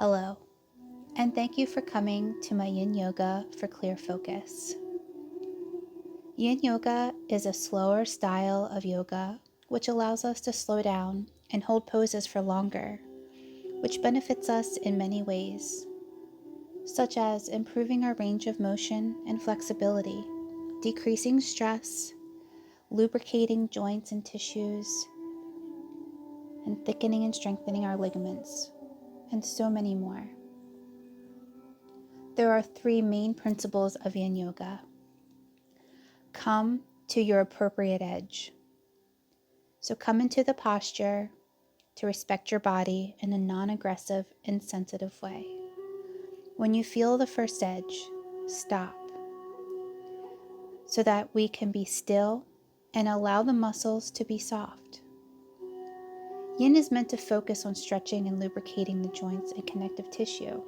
Hello, and thank you for coming to my Yin Yoga for clear focus. Yin Yoga is a slower style of yoga which allows us to slow down and hold poses for longer, which benefits us in many ways, such as improving our range of motion and flexibility, decreasing stress, lubricating joints and tissues, and thickening and strengthening our ligaments, and so many more. There are three main principles of Yin Yoga. Come to your appropriate edge. So come into the posture to respect your body in a non-aggressive and sensitive way. When you feel the first edge, stop so that we can be still and allow the muscles to be soft. Yin is meant to focus on stretching and lubricating the joints and connective tissue.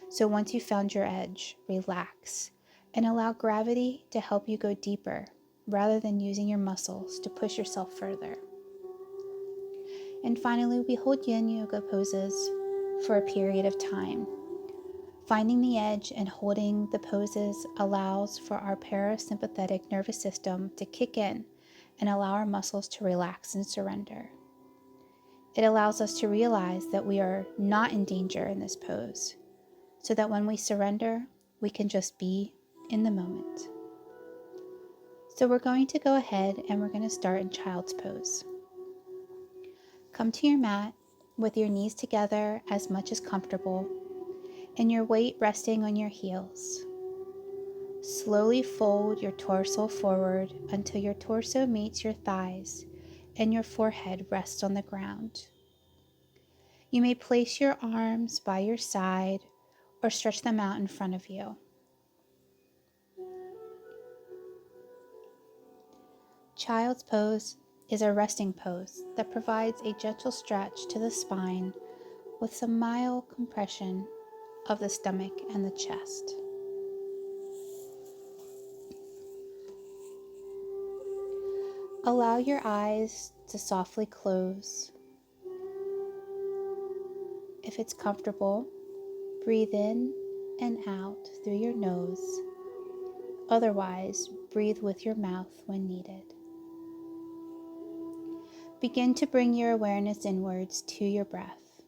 So once you've found your edge, relax and allow gravity to help you go deeper rather than using your muscles to push yourself further. And finally, we hold Yin Yoga poses for a period of time. Finding the edge and holding the poses allows for our parasympathetic nervous system to kick in and allow our muscles to relax and surrender. It allows us to realize that we are not in danger in this pose, so that when we surrender, we can just be in the moment. So we're going to go ahead and we're going to start in child's pose. Come to your mat with your knees together as much as comfortable and your weight resting on your heels. Slowly fold your torso forward until your torso meets your thighs and your forehead rests on the ground. You may place your arms by your side or stretch them out in front of you. Child's pose is a resting pose that provides a gentle stretch to the spine with some mild compression of the stomach and the chest. Allow your eyes to softly close. If it's comfortable, breathe in and out through your nose. Otherwise, breathe with your mouth when needed. Begin to bring your awareness inwards to your breath.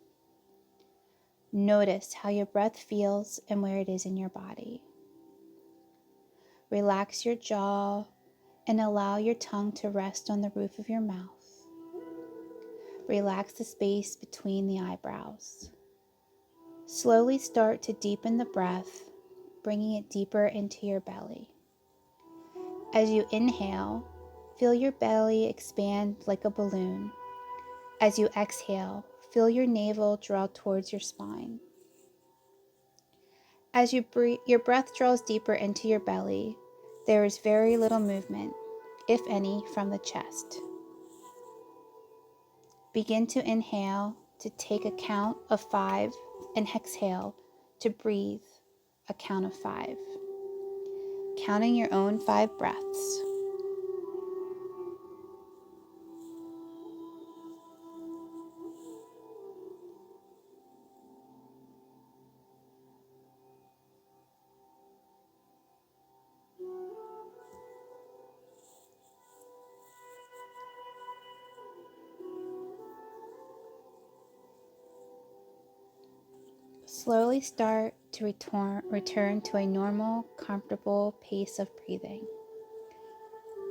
Notice how your breath feels and where it is in your body. Relax your jaw and allow your tongue to rest on the roof of your mouth. Relax the space between the eyebrows. Slowly start to deepen the breath, bringing it deeper into your belly. As you inhale, feel your belly expand like a balloon. As you exhale, feel your navel draw towards your spine. As your breath draws deeper into your belly, there is very little movement, if any, from the chest. Begin to inhale to take a count of 5 and exhale to breathe a count of 5. Counting your own 5 breaths. Slowly start to return to a normal, comfortable pace of breathing.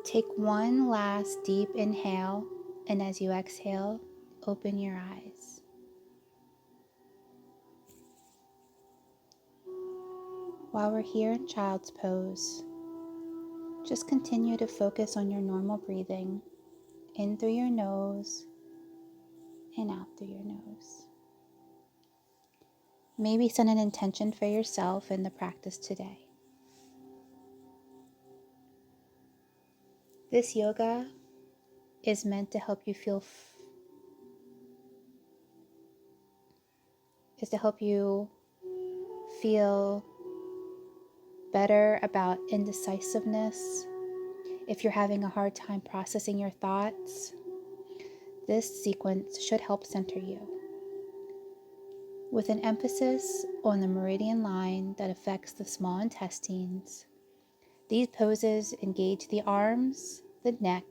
Take one last deep inhale, and as you exhale, open your eyes. While we're here in child's pose, just continue to focus on your normal breathing, in through your nose and out through your nose. Maybe set an intention for yourself in the practice today. This yoga is meant to help you feel better about indecisiveness. If you're having a hard time processing your thoughts, this sequence should help center you. with an emphasis on the meridian line that affects the small intestines. These poses engage the arms, the neck,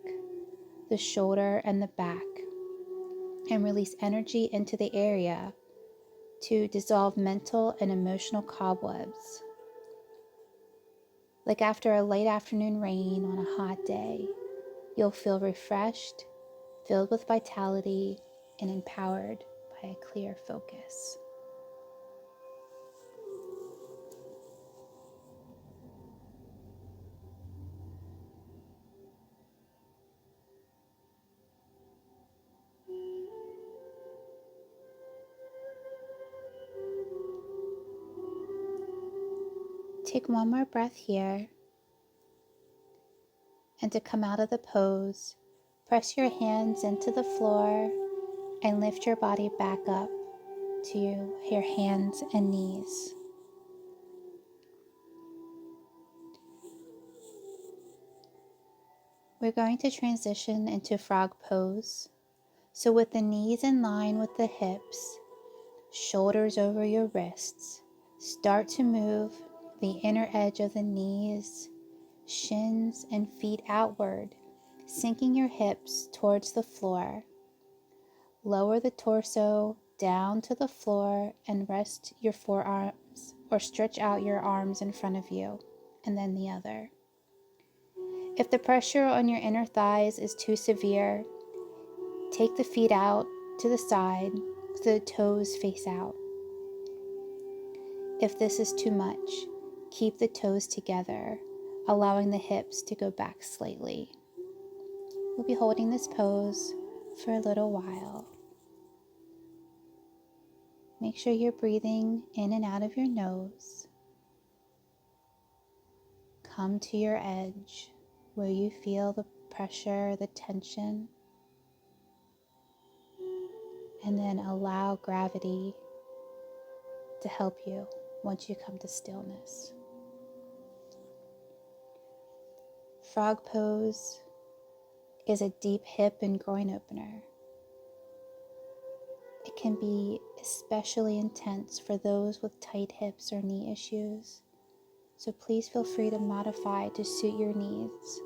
the shoulder, and the back, and release energy into the area to dissolve mental and emotional cobwebs. Like after a late afternoon rain on a hot day, you'll feel refreshed, filled with vitality, and empowered by a clear focus. Take one more breath here, and to come out of the pose, press your hands into the floor and lift your body back up to your hands and knees. We're going to transition into frog pose. So with the knees in line with the hips, shoulders over your wrists, start to move the inner edge of the knees, shins, and feet outward, sinking your hips towards the floor. Lower the torso down to the floor and rest your forearms or stretch out your arms in front of you and then the other. If the pressure on your inner thighs is too severe, take the feet out to the side so the toes face out. If this is too much, keep the toes together, allowing the hips to go back slightly. We'll be holding this pose for a little while. Make sure you're breathing in and out of your nose. Come to your edge where you feel the pressure, the tension, and then allow gravity to help you once you come to stillness. Frog pose is a deep hip and groin opener. It can be especially intense for those with tight hips or knee issues, so please feel free to modify to suit your needs.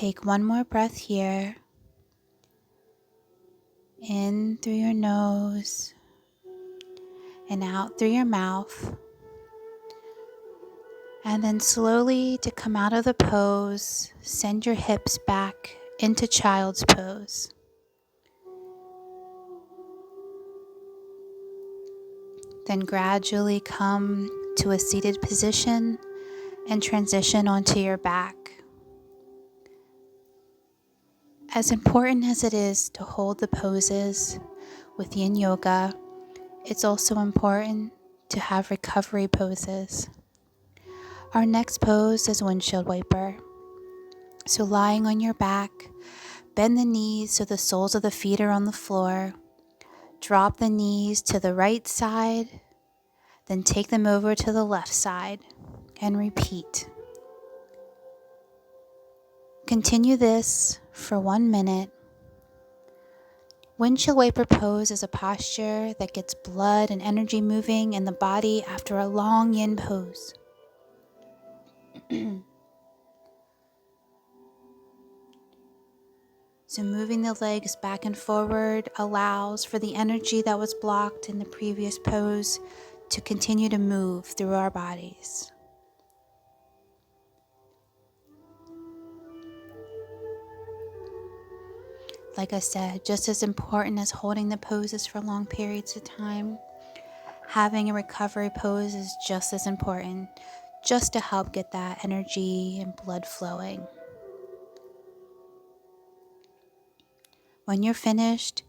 take one more breath here. In through your nose and out through your mouth. And then slowly to come out of the pose, send your hips back into child's pose. Then gradually come to a seated position and transition onto your back. As important as it is to hold the poses with Yin Yoga, it's also important to have recovery poses. Our next pose is windshield wiper. So lying on your back, bend the knees so the soles of the feet are on the floor. Drop the knees to the right side, then take them over to the left side and repeat. Continue this for 1 minute. Windshield wiper pose is a posture that gets blood and energy moving in the body after a long yin pose. So moving the legs back and forward allows for the energy that was blocked in the previous pose to continue to move through our bodies. Like I said, just as important as holding the poses for long periods of time, having a recovery pose is just as important, just to help get that energy and blood flowing. When you're finished,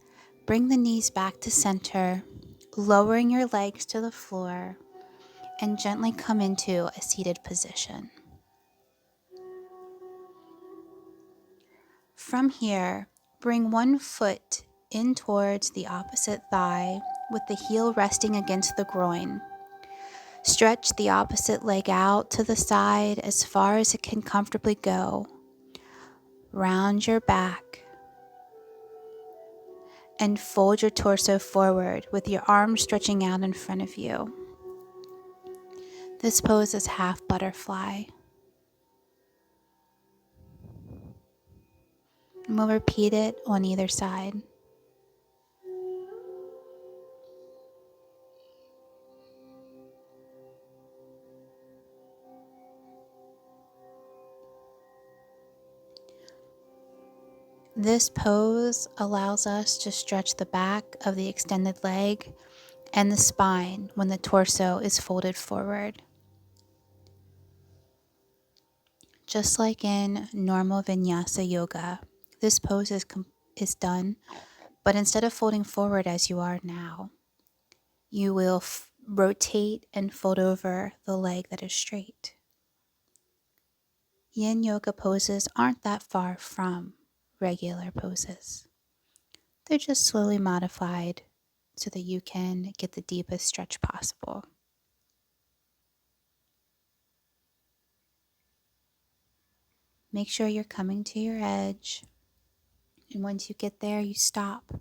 bring the knees back to center, lowering your legs to the floor, and gently come into a seated position. From here, bring one foot in towards the opposite thigh with the heel resting against the groin. Stretch the opposite leg out to the side as far as it can comfortably go. Round your back and fold your torso forward with your arms stretching out in front of you. This pose is half butterfly. And we'll repeat it on either side. This pose allows us to stretch the back of the extended leg and the spine when the torso is folded forward. Just like in normal vinyasa yoga, this pose is done, but instead of folding forward as you are now, you will rotate and fold over the leg that is straight. Yin yoga poses aren't that far from regular poses. They're just slowly modified so that you can get the deepest stretch possible. Make sure you're coming to your edge, and once you get there, you stop,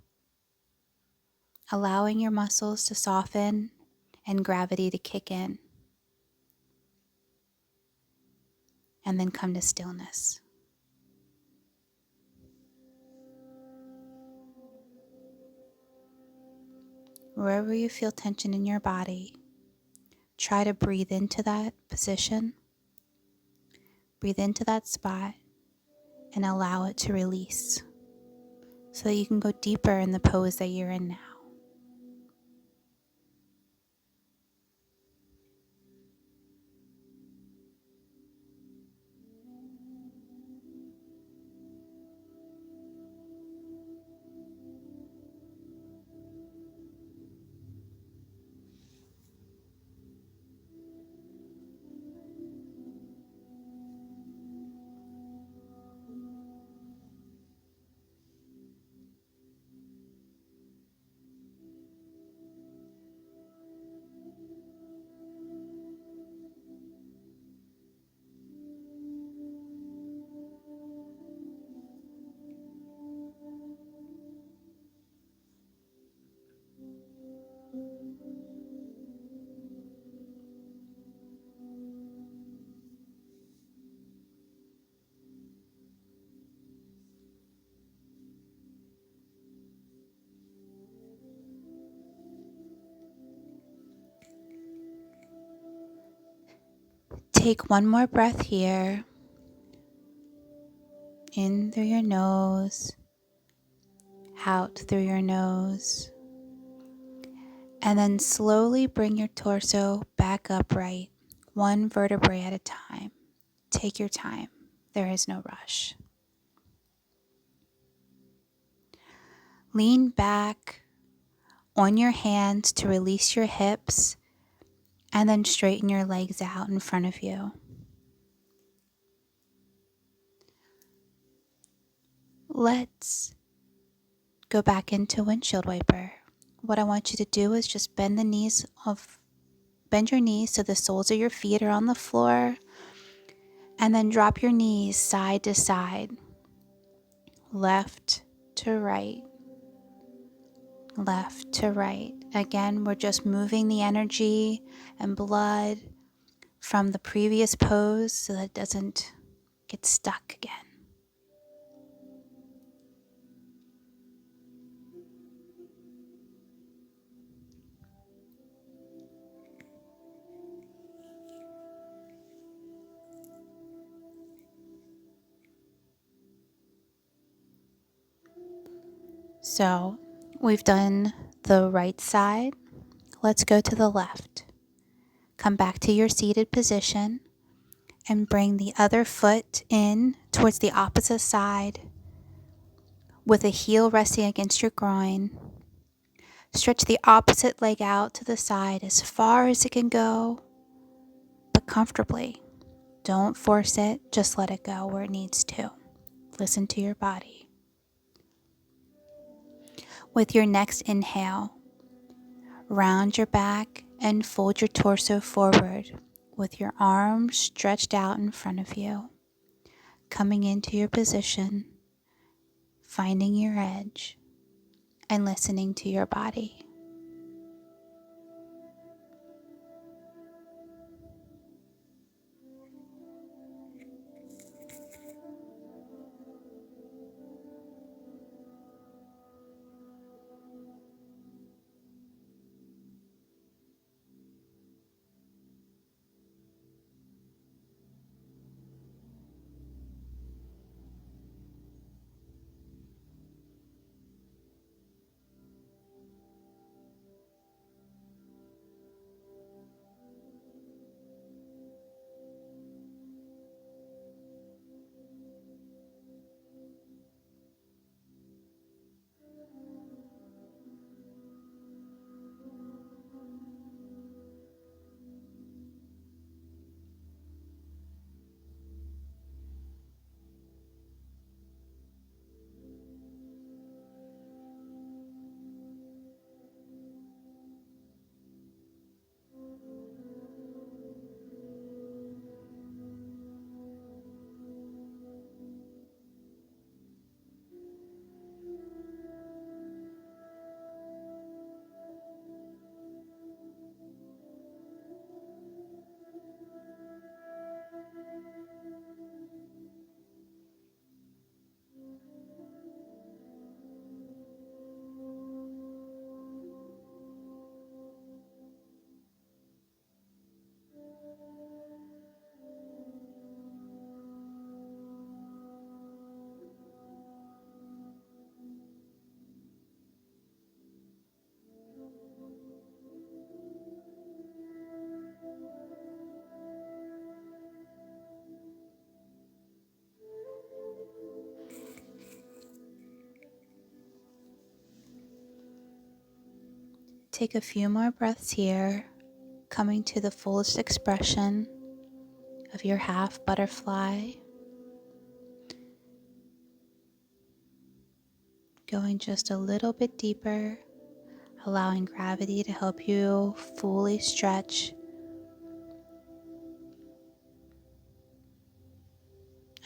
allowing your muscles to soften and gravity to kick in, and then come to stillness. Wherever you feel tension in your body, try to breathe into that position, breathe into that spot, and allow it to release so that you can go deeper in the pose that you're in now. Take one more breath here. In through your nose, out through your nose. And then slowly bring your torso back upright, one vertebrae at a time. Take your time. There is no rush. Lean back on your hands to release your hips, and then straighten your legs out in front of you. Let's go back into windshield wiper. What I want you to do is just bend your knees so the soles of your feet are on the floor, and then drop your knees side to side, left to right, left to right. Again, we're just moving the energy and blood from the previous pose so that it doesn't get stuck again. So we've done the right side. Let's go to the left. Come back to your seated position and bring the other foot in towards the opposite side with a heel resting against your groin. Stretch the opposite leg out to the side as far as it can go, but comfortably. Don't force it, just let it go where it needs to. Listen to your body. With your next inhale, round your back and fold your torso forward with your arms stretched out in front of you, coming into your position, finding your edge, and listening to your body. Take a few more breaths here, coming to the fullest expression of your half butterfly. Going just a little bit deeper, allowing gravity to help you fully stretch.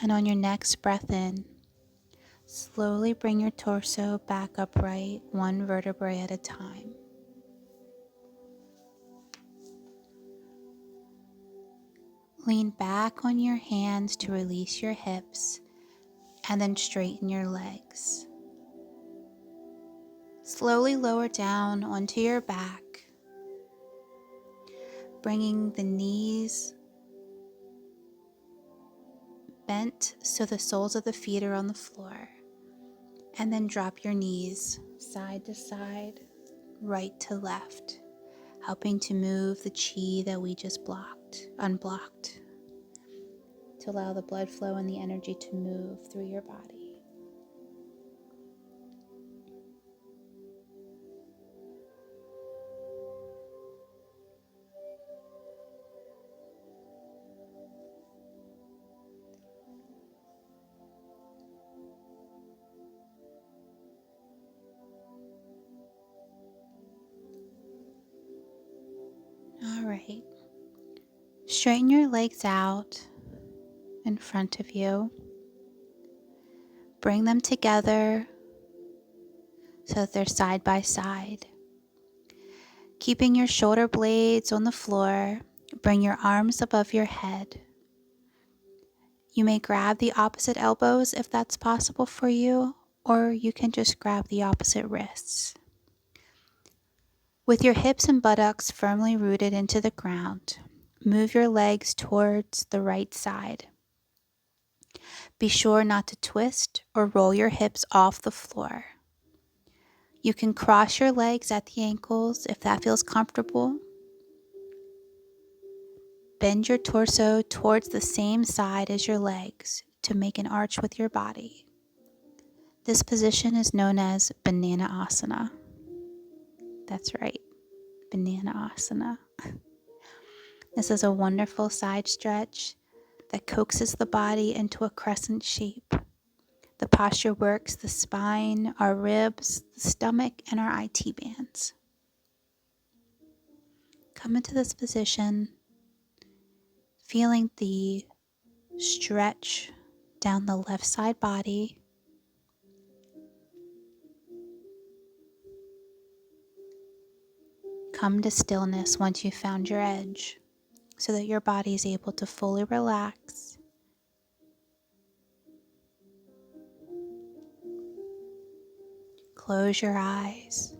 And on your next breath in, slowly bring your torso back upright, one vertebrae at a time. Lean back on your hands to release your hips, and then straighten your legs. Slowly lower down onto your back, bringing the knees bent so the soles of the feet are on the floor. And then drop your knees side to side, right to left, helping to move the chi that we just unblocked, to allow the blood flow and the energy to move through your body. All right. Straighten your legs out in front of you. Bring them together so that they're side by side. Keeping your shoulder blades on the floor, bring your arms above your head. You may grab the opposite elbows if that's possible for you, or you can just grab the opposite wrists. With your hips and buttocks firmly rooted into the ground, move your legs towards the right side. Be sure not to twist or roll your hips off the floor. You can cross your legs at the ankles if that feels comfortable. Bend your torso towards the same side as your legs to make an arch with your body. This position is known as Banana Asana. That's right, Banana Asana. This is a wonderful side stretch that coaxes the body into a crescent shape. The posture works the spine, our ribs, the stomach, and our IT bands. Come into this position, feeling the stretch down the left side body. Come to stillness once you've found your edge so that your body is able to fully relax. Close your eyes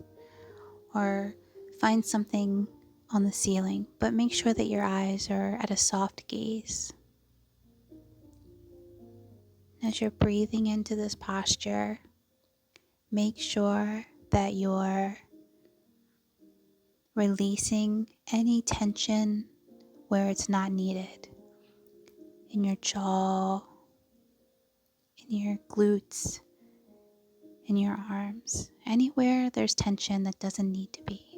or find something on the ceiling, but make sure that your eyes are at a soft gaze. As you're breathing into this posture, make sure that you're releasing any tension where it's not needed, in your jaw, in your glutes, in your arms, anywhere there's tension that doesn't need to be.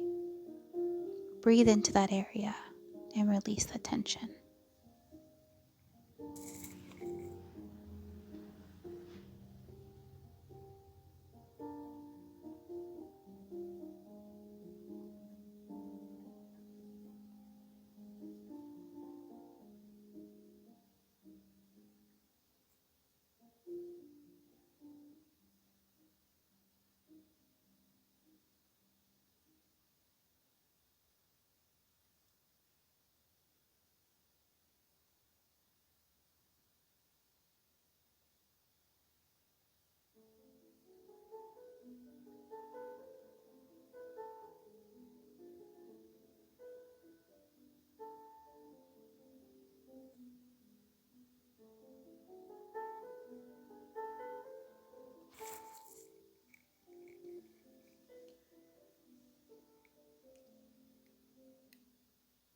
Breathe into that area and release the tension.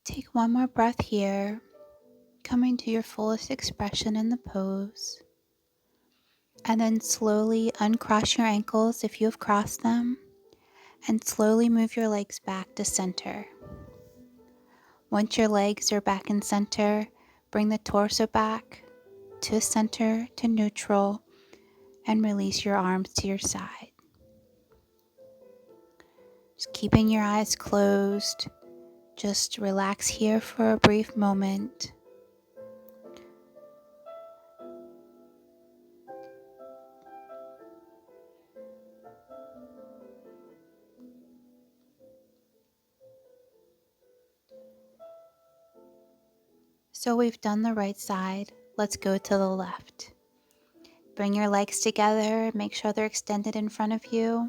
Take one more breath here, coming to your fullest expression in the pose. And then slowly uncross your ankles if you have crossed them, and slowly move your legs back to center. Once your legs are back in center, bring the torso back to center, to neutral, and release your arms to your side. Just keeping your eyes closed, just relax here for a brief moment. So we've done the right side. Let's go to the left. Bring your legs together, make sure they're extended in front of you.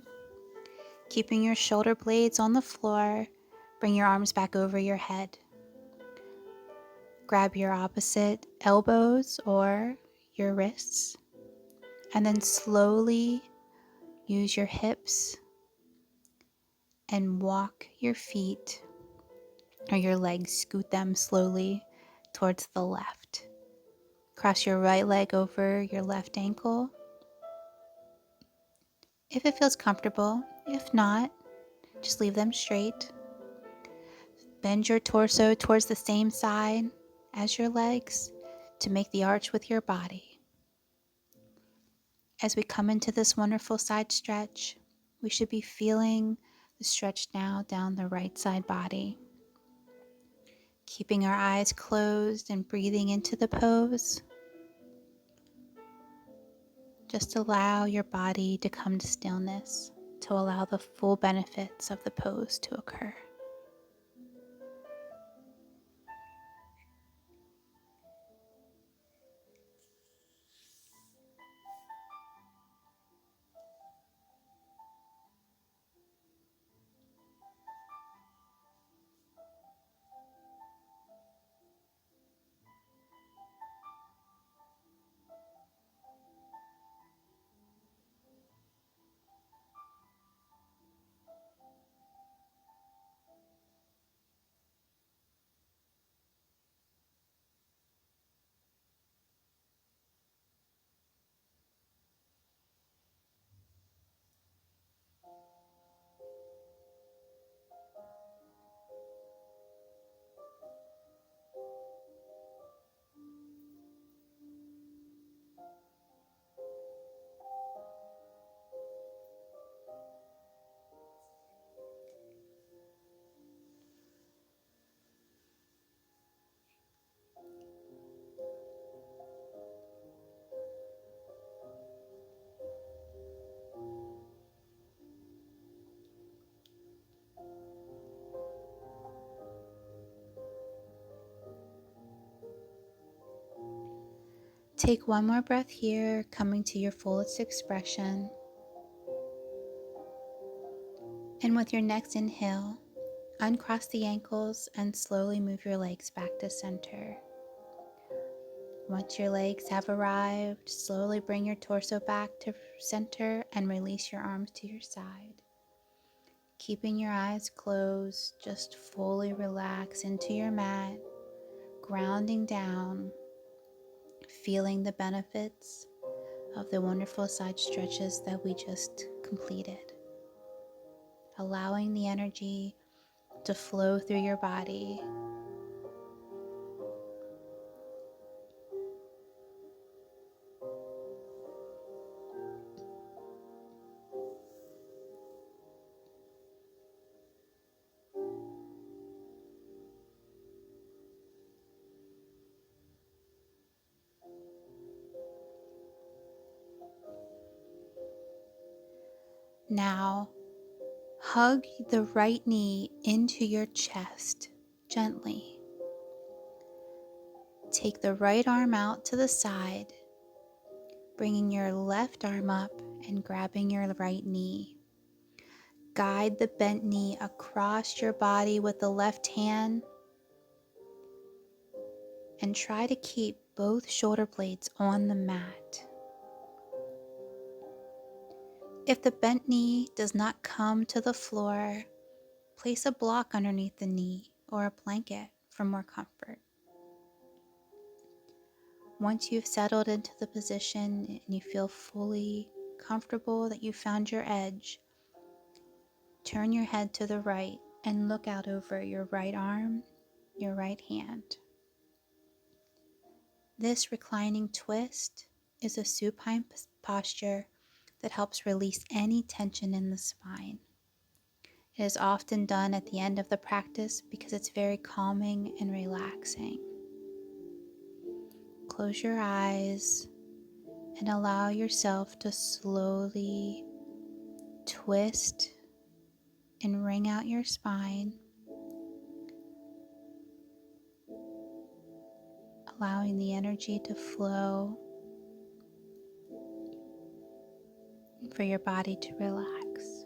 Keeping your shoulder blades on the floor, bring your arms back over your head. Grab your opposite elbows or your wrists, and then slowly use your hips and walk your feet or your legs, scoot them slowly towards the left. Cross your right leg over your left ankle if it feels comfortable. If not, just leave them straight. Bend your torso towards the same side as your legs to make the arch with your body. As we come into this wonderful side stretch, we should be feeling the stretch now down the right side body. Keeping our eyes closed and breathing into the pose. Just allow your body to come to stillness to allow the full benefits of the pose to occur. Take one more breath here, coming to your fullest expression. And with your next inhale, uncross the ankles and slowly move your legs back to center. Once your legs have arrived, slowly bring your torso back to center and release your arms to your side. Keeping your eyes closed, just fully relax into your mat, grounding down, feeling the benefits of the wonderful side stretches that we just completed. Allowing the energy to flow through your body. Now, hug the right knee into your chest gently. Take the right arm out to the side, bringing your left arm up and grabbing your right knee. Guide the bent knee across your body with the left hand and try to keep both shoulder blades on the mat. If the bent knee does not come to the floor, place a block underneath the knee or a blanket for more comfort. Once you've settled into the position and you feel fully comfortable that you found your edge, turn your head to the right and look out over your right arm, your right hand. This reclining twist is a supine posture that helps release any tension in the spine. It is often done at the end of the practice because it's very calming and relaxing. Close your eyes and allow yourself to slowly twist and wring out your spine, allowing the energy to flow for your body to relax.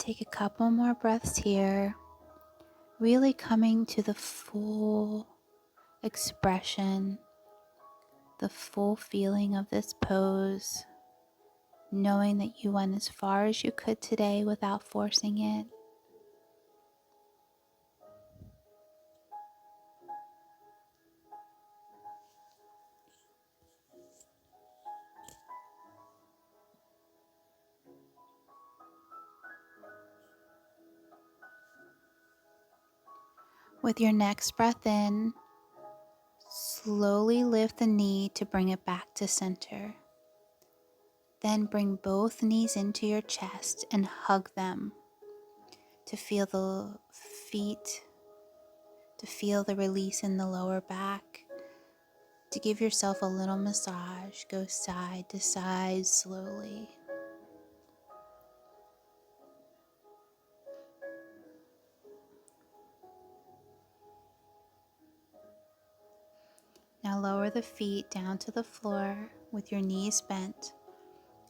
Take a couple more breaths here, really coming to the full expression, the full feeling of this pose, knowing that you went as far as you could today without forcing it. With your next breath in, slowly lift the knee to bring it back to center. Then bring both knees into your chest and hug them to feel the feet, to feel the release in the lower back, to give yourself a little massage. Go side to side slowly. Now lower the feet down to the floor with your knees bent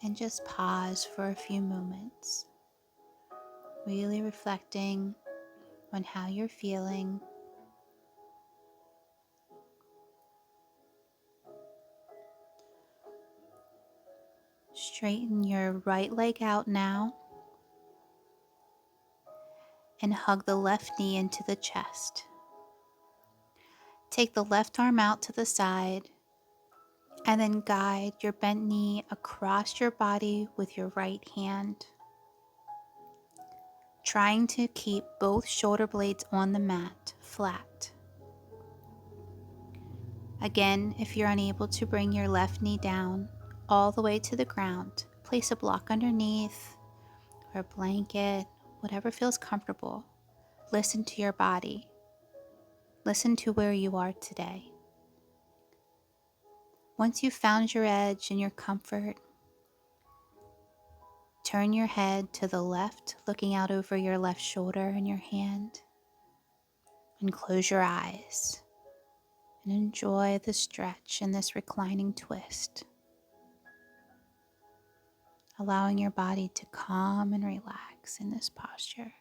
and just pause for a few moments, really reflecting on how you're feeling. Straighten your right leg out now and hug the left knee into the chest. Take the left arm out to the side and then guide your bent knee across your body with your right hand, trying to keep both shoulder blades on the mat flat. Again, if you're unable to bring your left knee down all the way to the ground, place a block underneath or a blanket, whatever feels comfortable. Listen to your body. Listen to where you are today. Once you've found your edge and your comfort, turn your head to the left, looking out over your left shoulder and your hand, and close your eyes and enjoy the stretch in this reclining twist, allowing your body to calm and relax in this posture.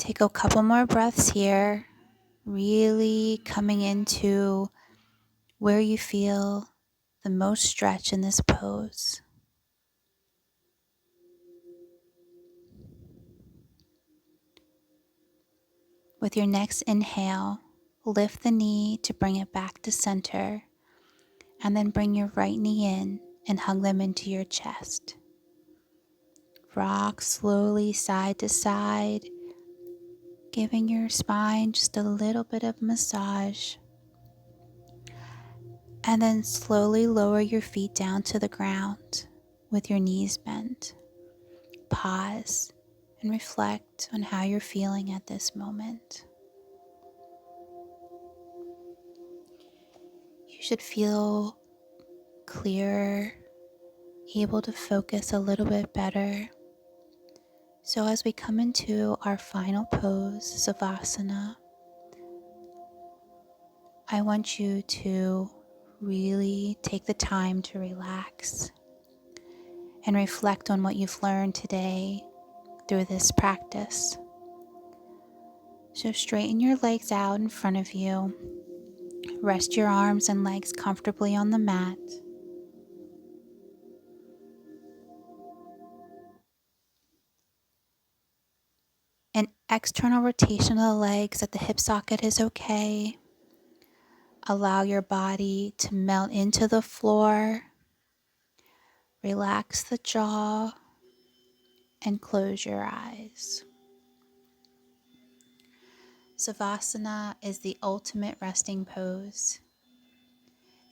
Take a couple more breaths here, really coming into where you feel the most stretch in this pose. With your next inhale, lift the knee to bring it back to center, and then bring your right knee in and hug them into your chest. Rock slowly side to side, giving your spine just a little bit of massage. And then slowly lower your feet down to the ground with your knees bent. Pause and reflect on how you're feeling at this moment. You should feel clearer, able to focus a little bit better. So as we come into our final pose, Savasana, I want you to really take the time to relax and reflect on what you've learned today through this practice. So straighten your legs out in front of you. Rest your arms and legs comfortably on the mat. An external rotation of the legs at the hip socket is okay. Allow your body to melt into the floor. Relax the jaw and close your eyes. Savasana is the ultimate resting pose.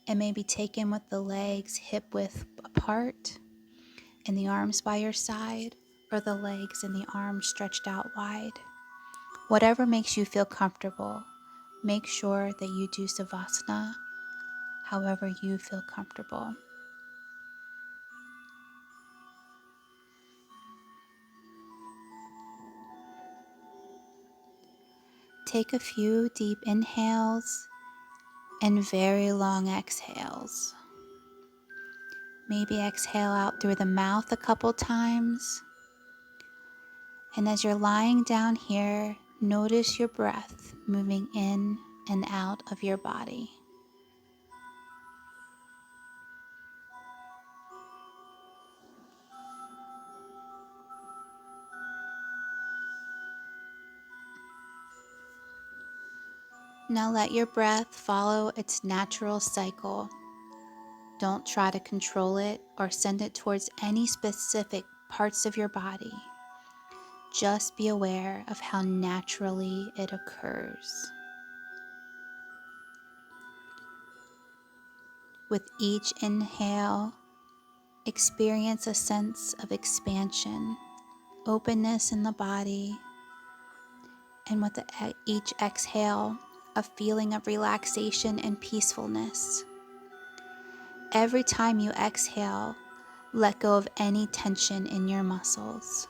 It may be taken with the legs hip width apart and the arms by your side, or the legs and the arms stretched out wide. Whatever makes you feel comfortable, make sure that you do Savasana however you feel comfortable. Take a few deep inhales and very long exhales. Maybe exhale out through the mouth a couple times. And as you're lying down here, notice your breath moving in and out of your body. Now let your breath follow its natural cycle. Don't try to control it or send it towards any specific parts of your body. Just be aware of how naturally it occurs. With each inhale, experience a sense of expansion, openness in the body, and with each exhale, a feeling of relaxation and peacefulness. Every time you exhale, let go of any tension in your muscles.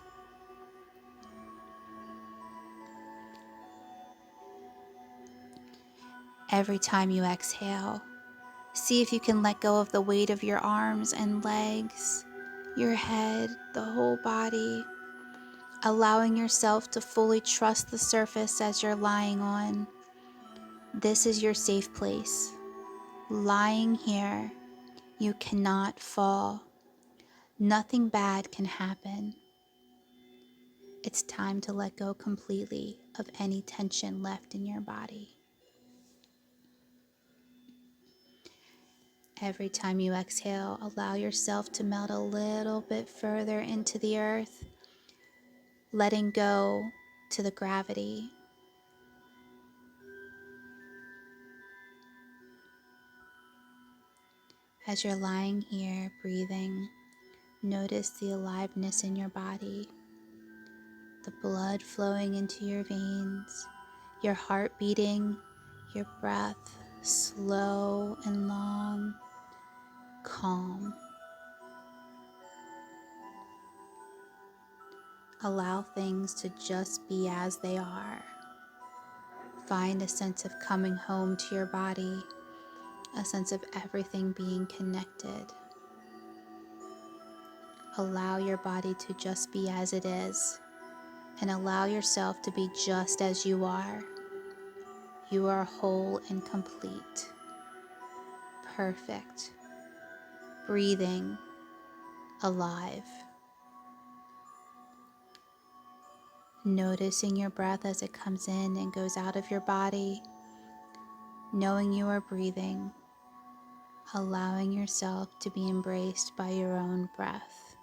Every time you exhale, see if you can let go of the weight of your arms and legs, your head, the whole body, allowing yourself to fully trust the surface as you're lying on. This is your safe place. Lying here, you cannot fall. Nothing bad can happen. It's time to let go completely of any tension left in your body. Every time you exhale, allow yourself to melt a little bit further into the earth, letting go to the gravity. As you're lying here breathing, notice the aliveness in your body, the blood flowing into your veins, your heart beating, your breath slow and long, calm. Allow things to just be as they are. Find a sense of coming home to your body, a sense of everything being connected. Allow your body to just be as it is. and allow yourself to be just as you are. You are whole and complete, perfect, breathing, alive. Noticing your breath as it comes in and goes out of your body, knowing you are breathing, allowing yourself to be embraced by your own breath.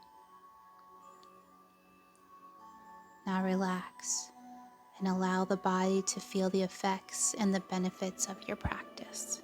Now relax and allow the body to feel the effects and the benefits of your practice.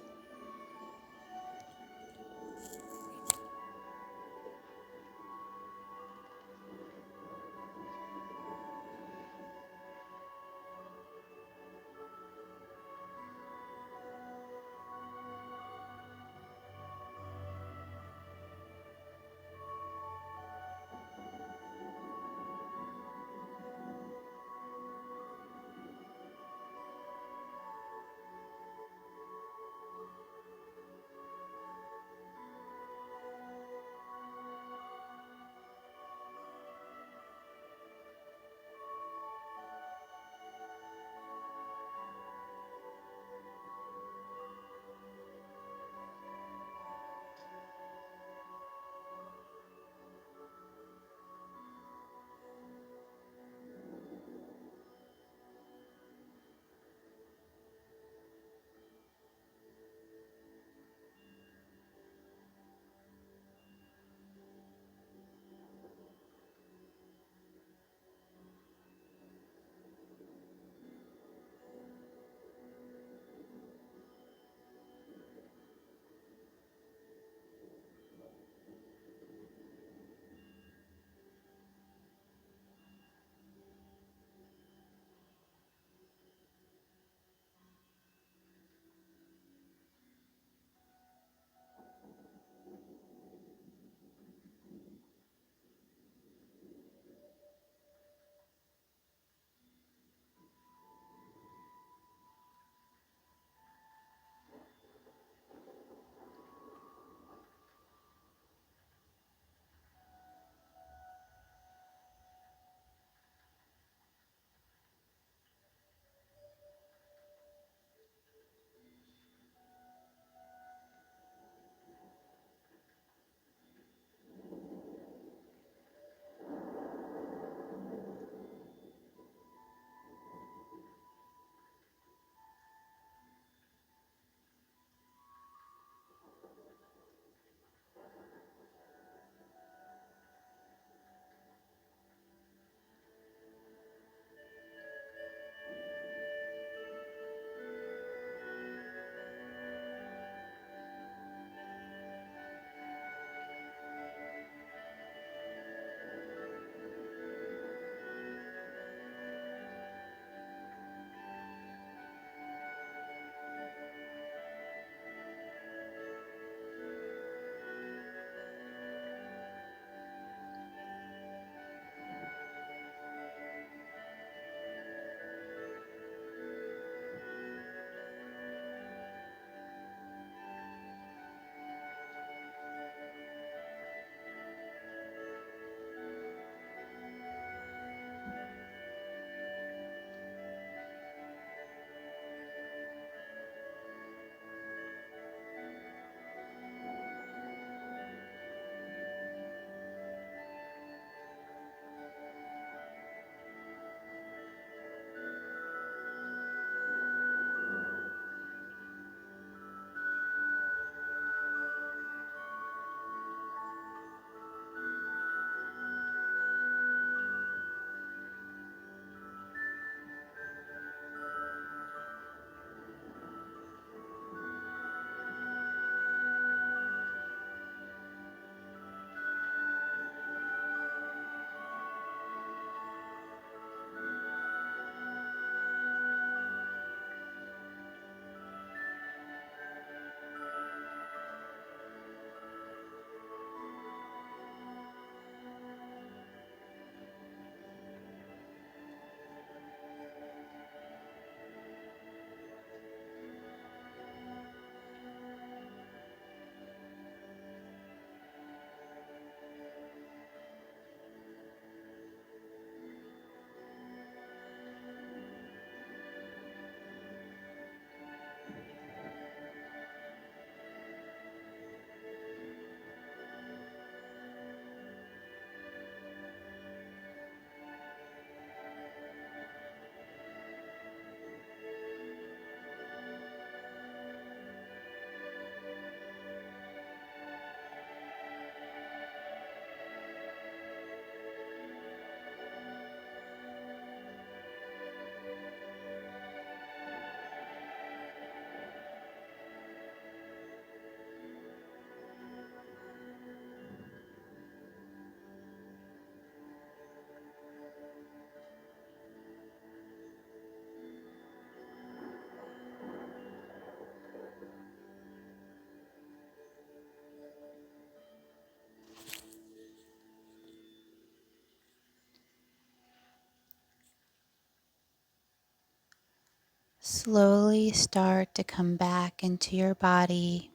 Slowly start to come back into your body,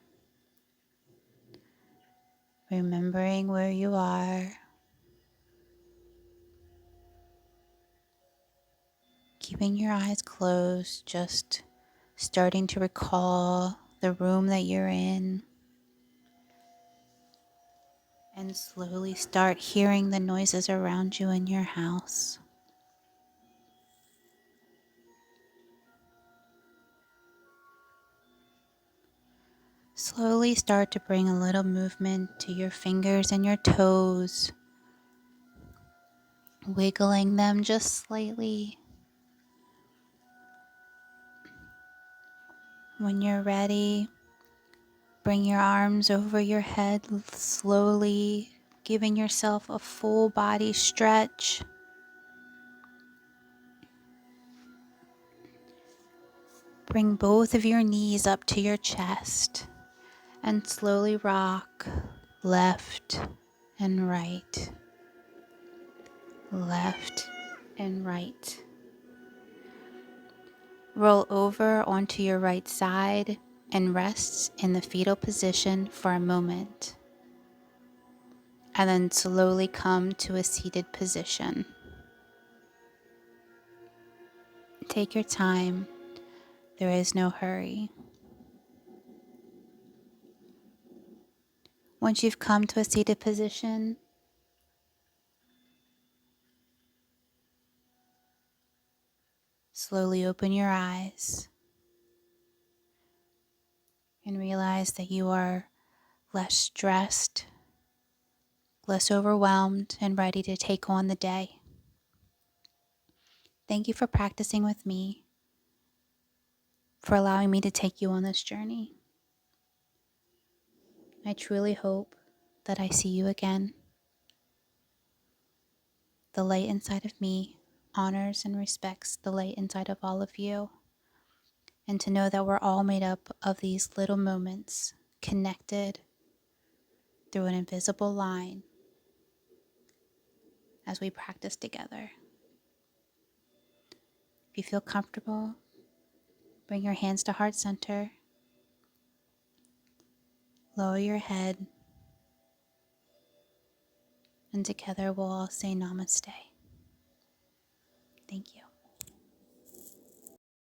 remembering where you are, keeping your eyes closed, just starting to recall the room that you're in, and slowly start hearing the noises around you in your house. Slowly start to bring a little movement to your fingers and your toes, wiggling them just slightly. When you're ready, bring your arms over your head slowly, giving yourself a full body stretch. Bring both of your knees up to your chest and slowly rock left and right, left and right. Roll over onto your right side and rest in the fetal position for a moment, and then slowly come to a seated position. Take your time. There is no hurry. Once you've come to a seated position, slowly open your eyes and realize that you are less stressed, less overwhelmed, and ready to take on the day. Thank you for practicing with me, for allowing me to take you on this journey. I truly hope that I see you again. The light inside of me honors and respects the light inside of all of you, and to know that we're all made up of these little moments connected through an invisible line as we practice together. If you feel comfortable, bring your hands to heart center, lower your head, and together we'll all say namaste. Thank you.